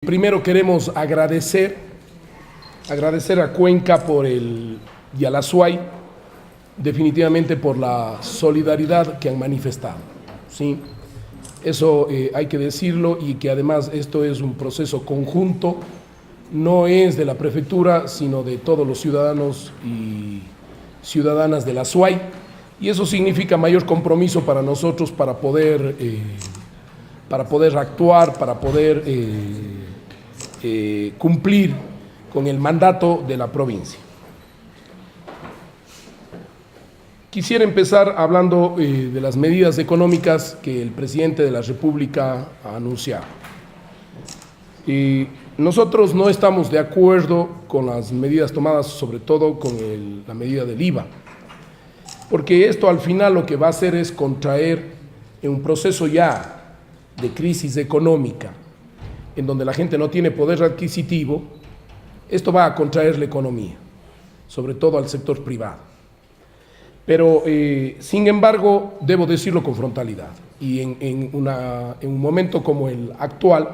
Primero queremos agradecer a Cuenca y a la SUAY definitivamente por la solidaridad que han manifestado, ¿sí? Eso hay que decirlo, y que además esto es un proceso conjunto, no es de la prefectura, sino de todos los ciudadanos y ciudadanas de la SUAY, y eso significa mayor compromiso para nosotros para poder actuar, para poder cumplir con el mandato de la provincia. Quisiera empezar hablando de las medidas económicas que el presidente de la República ha anunciado. Nosotros no estamos de acuerdo con las medidas tomadas, sobre todo con la medida del IVA, porque esto al final lo que va a hacer es contraer en un proceso ya de crisis económica, en donde la gente no tiene poder adquisitivo. Esto va a contraer la economía, sobre todo al sector privado. Pero, sin embargo, debo decirlo con frontalidad, y en un momento como el actual,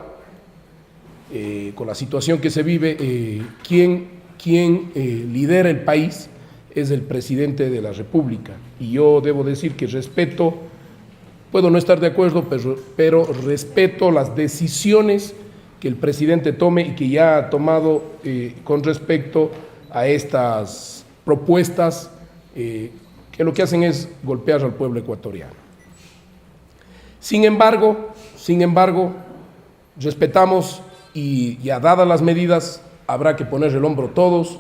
con la situación que se vive, quien lidera el país es el presidente de la República, y yo debo decir que respeto, puedo no estar de acuerdo, pero respeto las decisiones que el presidente tome y que ya ha tomado con respecto a estas propuestas que lo que hacen es golpear al pueblo ecuatoriano. Sin embargo, respetamos, y ya dadas las medidas, habrá que poner el hombro todos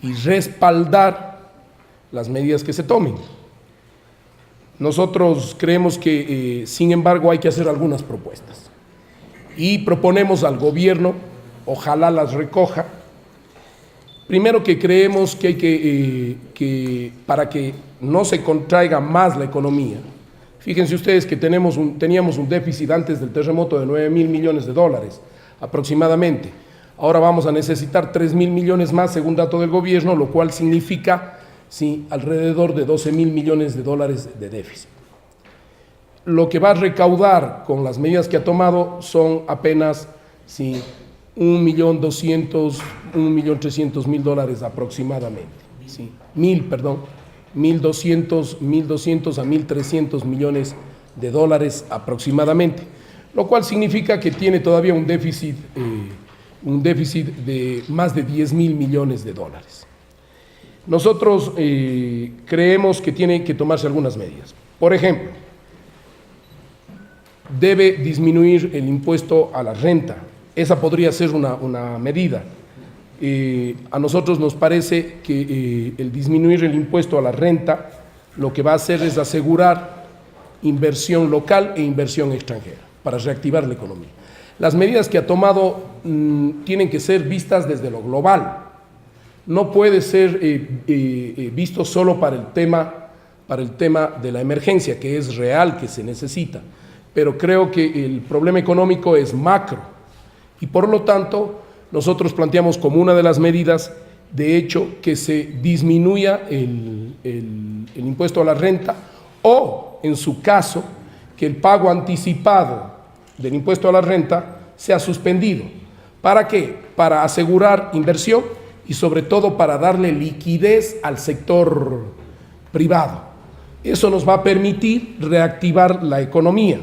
y respaldar las medidas que se tomen. Nosotros creemos que, sin embargo, hay que hacer algunas propuestas. Y proponemos al gobierno, ojalá las recoja. Primero, que creemos que hay que para que no se contraiga más la economía. Fíjense ustedes que teníamos un déficit antes del terremoto de 9.000 millones de dólares aproximadamente. Ahora vamos a necesitar 3.000 millones más según dato del gobierno, lo cual significa, sí, alrededor de 12.000 millones de dólares de déficit. Lo que va a recaudar con las medidas que ha tomado son apenas, sí, 1.200.000, 1.300.000 dólares aproximadamente, sí, 1.200 a 1.300 millones de dólares aproximadamente, lo cual significa que tiene todavía un déficit de más de 10.000 millones de dólares. Nosotros creemos que tienen que tomarse algunas medidas. Por ejemplo, debe disminuir el impuesto a la renta. Esa podría ser una medida. A nosotros nos parece que el disminuir el impuesto a la renta lo que va a hacer es asegurar inversión local e inversión extranjera para reactivar la economía. Las medidas que ha tomado tienen que ser vistas desde lo global. No puede ser visto solo para el tema de la emergencia, que es real, que se necesita. Pero creo que el problema económico es macro, y por lo tanto nosotros planteamos como una de las medidas, de hecho, que se disminuya el impuesto a la renta, o en su caso que el pago anticipado del impuesto a la renta sea suspendido. ¿Para qué? Para asegurar inversión y sobre todo para darle liquidez al sector privado. Eso nos va a permitir reactivar la economía.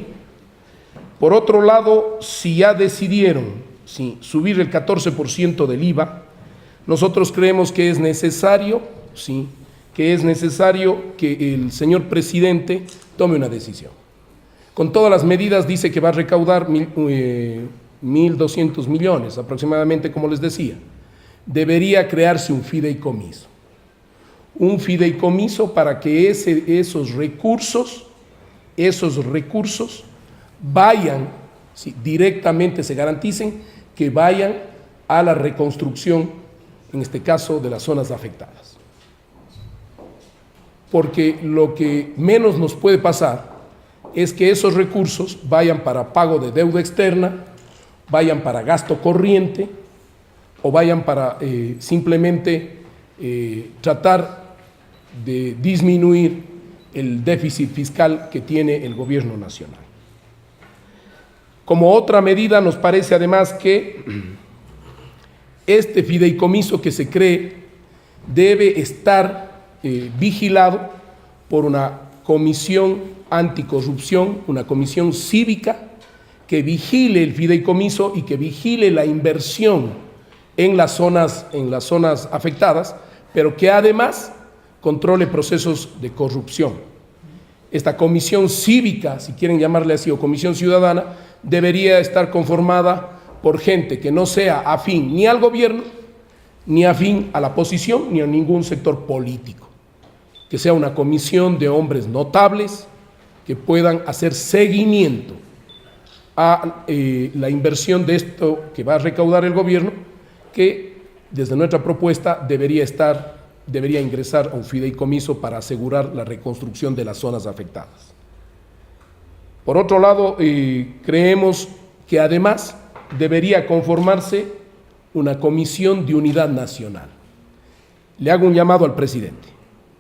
Por otro lado, si ya decidieron subir el 14% del IVA, nosotros creemos que es necesario que el señor presidente tome una decisión. Con todas las medidas dice que va a recaudar 1.200 millones aproximadamente, como les decía. Debería crearse un fideicomiso. Un fideicomiso para que esos recursos vayan, directamente se garanticen que vayan a la reconstrucción, en este caso de las zonas afectadas. Porque lo que menos nos puede pasar es que esos recursos vayan para pago de deuda externa, vayan para gasto corriente, o vayan para simplemente tratar de disminuir el déficit fiscal que tiene el gobierno nacional. Como otra medida nos parece además que este fideicomiso que se cree debe estar vigilado por una comisión anticorrupción, una comisión cívica que vigile el fideicomiso y que vigile la inversión en las zonas afectadas, pero que además controle procesos de corrupción. Esta comisión cívica, si quieren llamarle así, o comisión ciudadana, debería estar conformada por gente que no sea afín ni al gobierno, ni afín a la oposición, ni a ningún sector político. Que sea una comisión de hombres notables que puedan hacer seguimiento a la inversión de esto que va a recaudar el gobierno, que desde nuestra propuesta debería ingresar a un fideicomiso para asegurar la reconstrucción de las zonas afectadas. Por otro lado, creemos que además debería conformarse una comisión de unidad nacional. Le hago un llamado al presidente,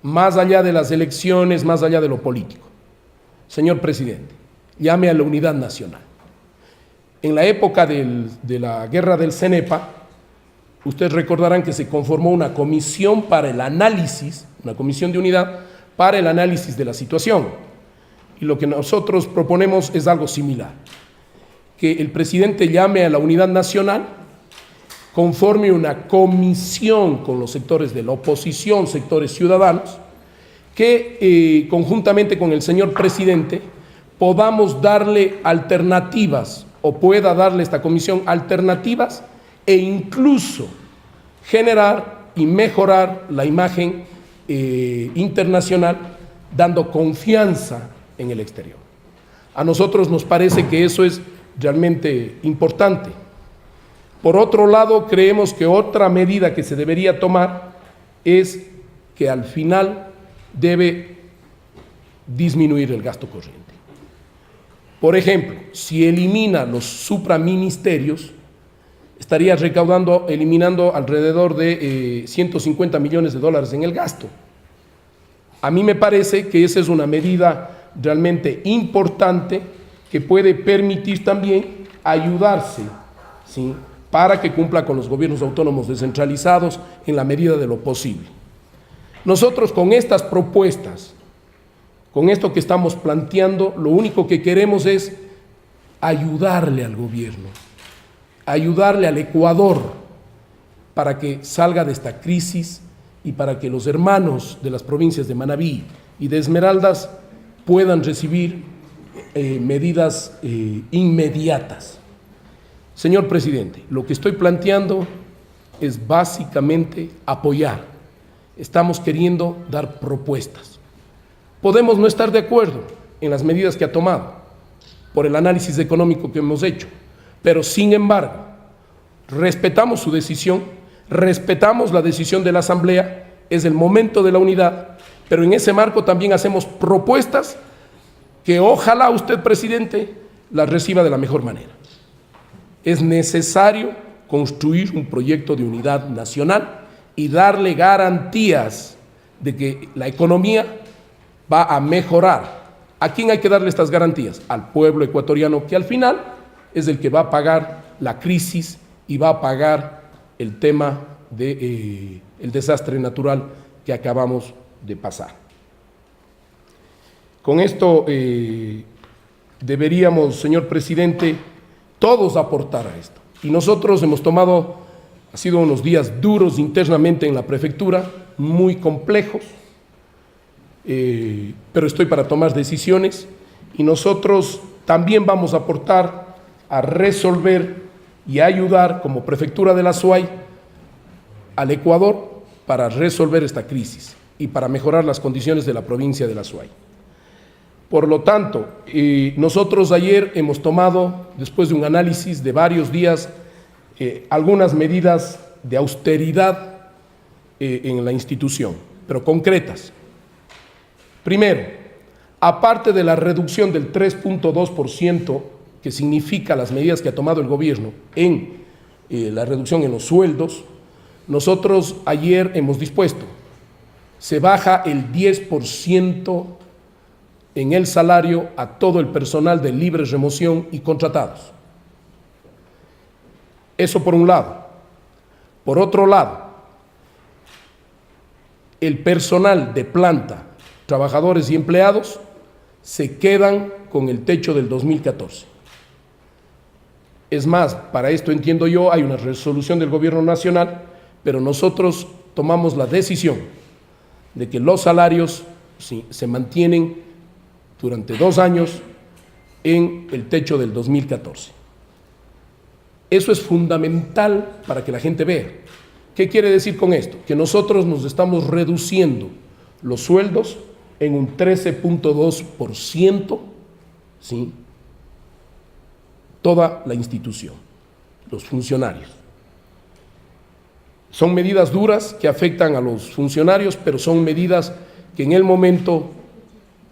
más allá de las elecciones, más allá de lo político. Señor presidente, llame a la unidad nacional. En la época de la guerra del Cenepa, ustedes recordarán que se conformó una comisión para el análisis, una comisión de unidad para el análisis de la situación. Y lo que nosotros proponemos es algo similar, que el presidente llame a la unidad nacional, conforme una comisión con los sectores de la oposición, sectores ciudadanos, que conjuntamente con el señor presidente podamos darle alternativas, o pueda darle esta comisión alternativas, e incluso generar y mejorar la imagen internacional, dando confianza en el exterior. A nosotros nos parece que eso es realmente importante. Por otro lado, creemos que otra medida que se debería tomar es que al final debe disminuir el gasto corriente. Por ejemplo, si elimina los supraministerios, estaría eliminando alrededor de 150 millones de dólares en el gasto. A mí me parece que esa es una medida realmente importante que puede permitir también ayudarse, ¿sí?, para que cumpla con los gobiernos autónomos descentralizados en la medida de lo posible. Nosotros con estas propuestas, con esto que estamos planteando, lo único que queremos es ayudarle al gobierno, ayudarle al Ecuador para que salga de esta crisis y para que los hermanos de las provincias de Manabí y de Esmeraldas puedan recibir medidas inmediatas. Señor presidente, lo que estoy planteando es básicamente apoyar. Estamos queriendo dar propuestas. Podemos no estar de acuerdo en las medidas que ha tomado por el análisis económico que hemos hecho, pero sin embargo, respetamos su decisión, respetamos la decisión de la Asamblea, es el momento de la unidad, pero en ese marco también hacemos propuestas que ojalá usted, presidente, las reciba de la mejor manera. Es necesario construir un proyecto de unidad nacional y darle garantías de que la economía va a mejorar. ¿A quién hay que darle estas garantías? Al pueblo ecuatoriano, que al final es el que va a pagar la crisis y va a pagar el tema del desastre natural que acabamos de pasar. Con esto deberíamos, señor presidente, todos aportar a esto. Y nosotros hemos tomado, ha sido unos días duros internamente en la prefectura, muy complejos, pero estoy para tomar decisiones y nosotros también vamos a aportar a resolver y a ayudar como prefectura de la SUAY al Ecuador para resolver esta crisis y para mejorar las condiciones de la provincia de la SUAY. Por lo tanto, nosotros ayer hemos tomado, después de un análisis de varios días, algunas medidas de austeridad en la institución, pero concretas. Primero, aparte de la reducción del 3.2% que significa las medidas que ha tomado el gobierno en la reducción en los sueldos, nosotros ayer hemos dispuesto, se baja el 10% en el salario a todo el personal de libre remoción y contratados. Eso por un lado. Por otro lado, el personal de planta, trabajadores y empleados, se quedan con el techo del 2014. Es más, para esto entiendo yo, hay una resolución del Gobierno Nacional, pero nosotros tomamos la decisión de que los salarios se mantienen durante 2 años en el techo del 2014. Eso es fundamental para que la gente vea. ¿Qué quiere decir con esto? Que nosotros nos estamos reduciendo los sueldos en un 13.2%, ¿sí? Toda la institución, los funcionarios. Son medidas duras que afectan a los funcionarios, pero son medidas que en el momento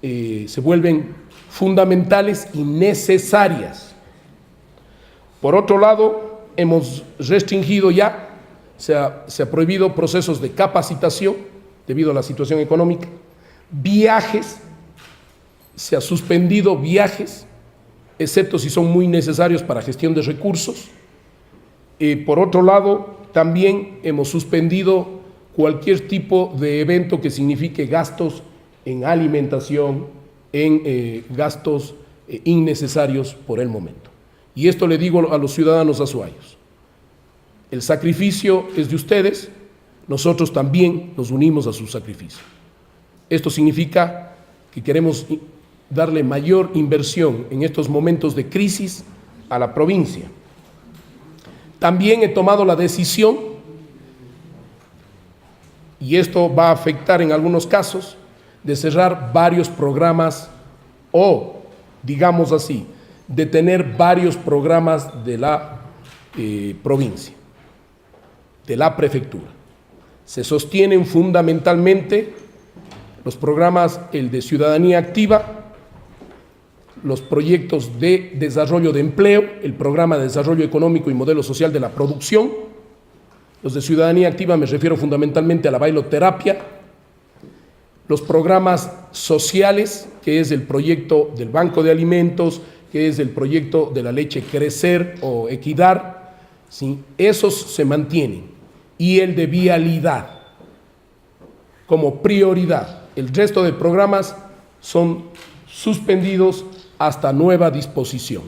se vuelven fundamentales y necesarias. Por otro lado, hemos restringido ya, se ha prohibido procesos de capacitación debido a la situación económica, viajes, se ha suspendido viajes, excepto si son muy necesarios para gestión de recursos. Por otro lado, también hemos suspendido cualquier tipo de evento que signifique gastos en alimentación, en gastos innecesarios por el momento. Y esto le digo a los ciudadanos azuayos. El sacrificio es de ustedes, nosotros también nos unimos a su sacrificio. Esto significa que queremos darle mayor inversión en estos momentos de crisis a la provincia. También he tomado la decisión, y esto va a afectar en algunos casos, de cerrar varios programas o, digamos así, de tener varios programas de la provincia, de la prefectura. Se sostienen fundamentalmente los programas, el de ciudadanía activa, los proyectos de desarrollo de empleo, el programa de desarrollo económico y modelo social de la producción. Los de ciudadanía activa me refiero fundamentalmente a la bailoterapia, los programas sociales, que es el proyecto del Banco de Alimentos, que es el proyecto de la leche Crecer o Equidad, ¿sí? Esos se mantienen. Y el de vialidad como prioridad. El resto de programas son suspendidos hasta nueva disposición.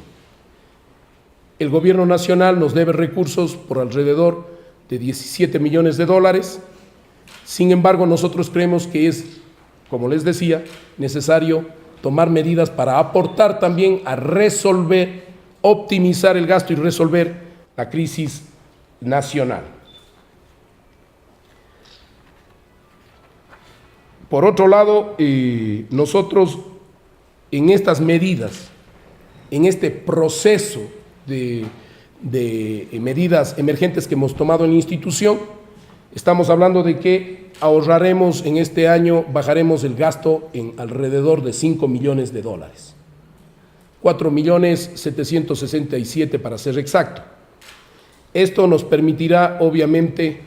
El Gobierno Nacional nos debe recursos por alrededor de 17 millones de dólares. Sin embargo, nosotros creemos que es, como les decía, necesario tomar medidas para aportar también a resolver, optimizar el gasto y resolver la crisis nacional. Por otro lado, nosotros en estas medidas, en este proceso de medidas emergentes que hemos tomado en la institución, estamos hablando de que ahorraremos en este año, bajaremos el gasto en alrededor de 5 millones de dólares. 4.767.000 para ser exacto. Esto nos permitirá, obviamente,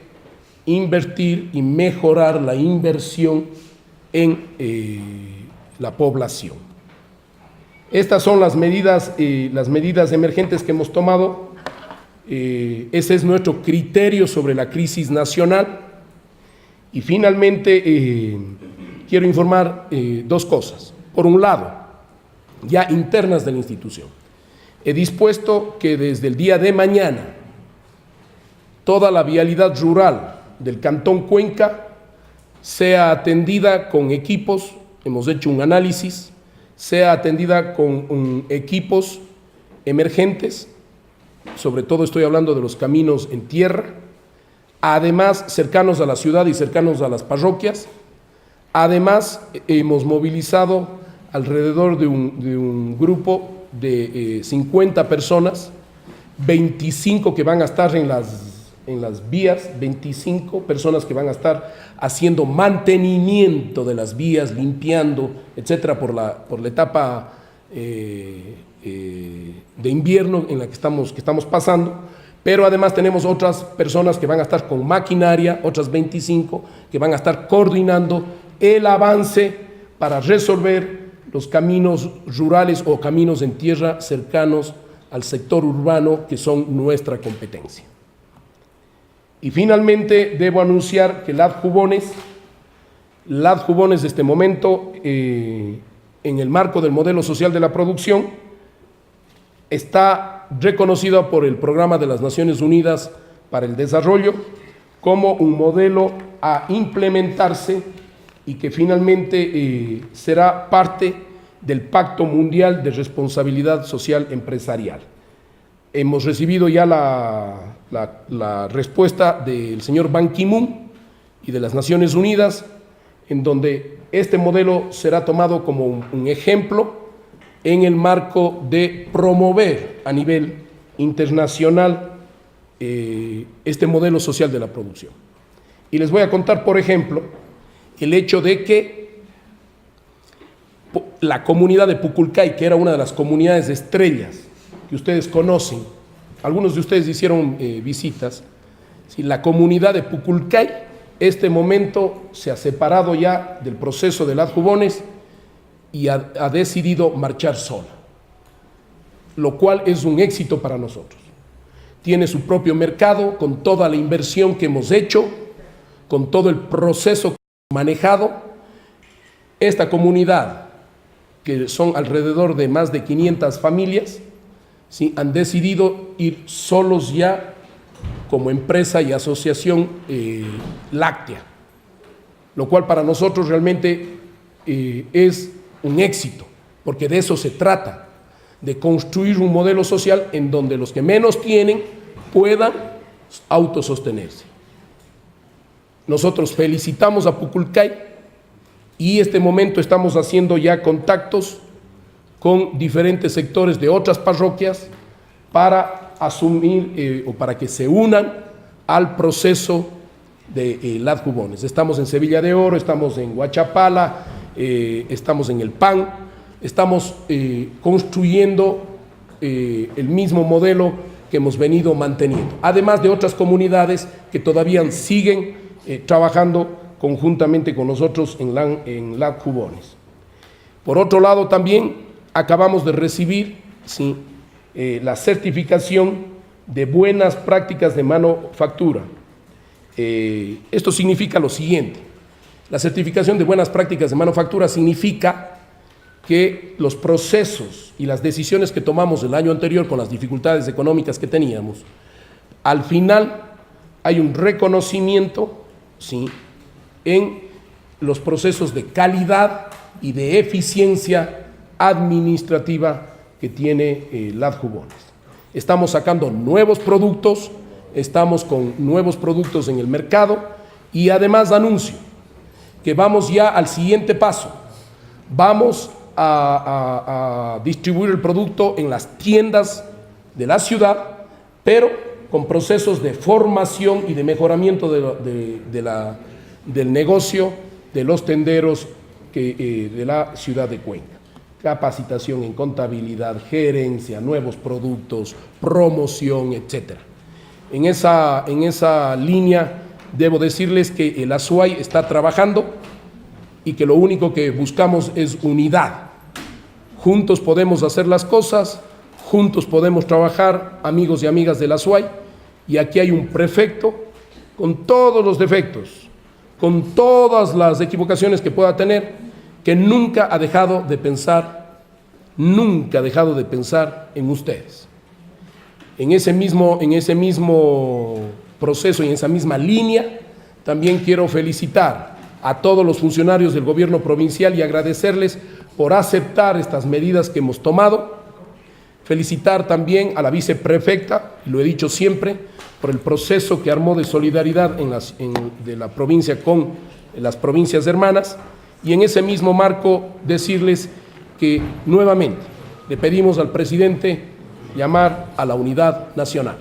invertir y mejorar la inversión en la población. Estas son las medidas emergentes que hemos tomado. Ese es nuestro criterio sobre la crisis nacional. Y finalmente, quiero informar 2 cosas. Por un lado, ya internas de la institución, he dispuesto que desde el día de mañana toda la vialidad rural del Cantón Cuenca sea atendida con equipos, hemos hecho un análisis, sea atendida con equipos emergentes, sobre todo estoy hablando de los caminos en tierra, además cercanos a la ciudad y cercanos a las parroquias. Además, hemos movilizado alrededor de un grupo de 50 personas, 25 que van a estar en las vías, 25 personas que van a estar haciendo mantenimiento de las vías, limpiando, etcétera, por la etapa de invierno en la que estamos pasando. Pero además tenemos otras personas que van a estar con maquinaria, otras 25 que van a estar coordinando el avance para resolver los caminos rurales o caminos en tierra cercanos al sector urbano, que son nuestra competencia. Y finalmente debo anunciar que LADJubones de este momento, en el marco del modelo social de la producción, está reconocida por el Programa de las Naciones Unidas para el Desarrollo como un modelo a implementarse y que finalmente será parte del Pacto Mundial de Responsabilidad Social Empresarial. Hemos recibido ya la respuesta del señor Ban Ki-moon y de las Naciones Unidas, en donde este modelo será tomado como un ejemplo en el marco de promover a nivel internacional este modelo social de la producción. Y les voy a contar, por ejemplo, el hecho de que la comunidad de Puculcay, que era una de las comunidades estrellas que ustedes conocen, algunos de ustedes hicieron visitas, ¿sí? La comunidad de Puculcay, este momento se ha separado ya del proceso de LADJubones y ha decidido marchar sola, lo cual es un éxito para nosotros. Tiene su propio mercado, con toda la inversión que hemos hecho, con todo el proceso que hemos manejado. Esta comunidad, que son alrededor de más de 500 familias, ¿sí? Han decidido ir solos ya como empresa y asociación láctea, lo cual para nosotros realmente es un éxito, porque de eso se trata, de construir un modelo social en donde los que menos tienen puedan autosostenerse. Nosotros felicitamos a Puculcay y este momento estamos haciendo ya contactos con diferentes sectores de otras parroquias para asumir o para que se unan al proceso de LADJubones. Estamos en Sevilla de Oro, estamos en Huachapala, estamos en El Pan, estamos construyendo el mismo modelo que hemos venido manteniendo, además de otras comunidades que todavía siguen trabajando conjuntamente con nosotros en LADJubones. Por otro lado, también acabamos de recibir, ¿sí?, la certificación de buenas prácticas de manufactura. Esto significa lo siguiente: la certificación de buenas prácticas de manufactura significa que los procesos y las decisiones que tomamos el año anterior con las dificultades económicas que teníamos, al final hay un reconocimiento, ¿sí?, en los procesos de calidad y de eficiencia administrativa que tiene LADJubones. Estamos sacando nuevos productos, estamos con nuevos productos en el mercado y además anuncio que vamos ya al siguiente paso. Vamos a distribuir el producto en las tiendas de la ciudad, pero con procesos de formación y de mejoramiento del negocio de los tenderos de la ciudad de Cuenca. Capacitación en contabilidad, gerencia, nuevos productos, promoción, etc. En esa línea debo decirles que el ASUAI está trabajando y que lo único que buscamos es unidad. Juntos podemos hacer las cosas, juntos podemos trabajar, amigos y amigas del ASUAI, y aquí hay un prefecto con todos los defectos, con todas las equivocaciones que pueda tener, que nunca ha dejado de pensar en ustedes. En ese mismo proceso y en esa misma línea, también quiero felicitar a todos los funcionarios del gobierno provincial y agradecerles por aceptar estas medidas que hemos tomado. Felicitar también a la viceprefecta, lo he dicho siempre, por el proceso que armó de solidaridad de la provincia con las provincias hermanas. Y en ese mismo marco decirles que nuevamente le pedimos al presidente llamar a la unidad nacional.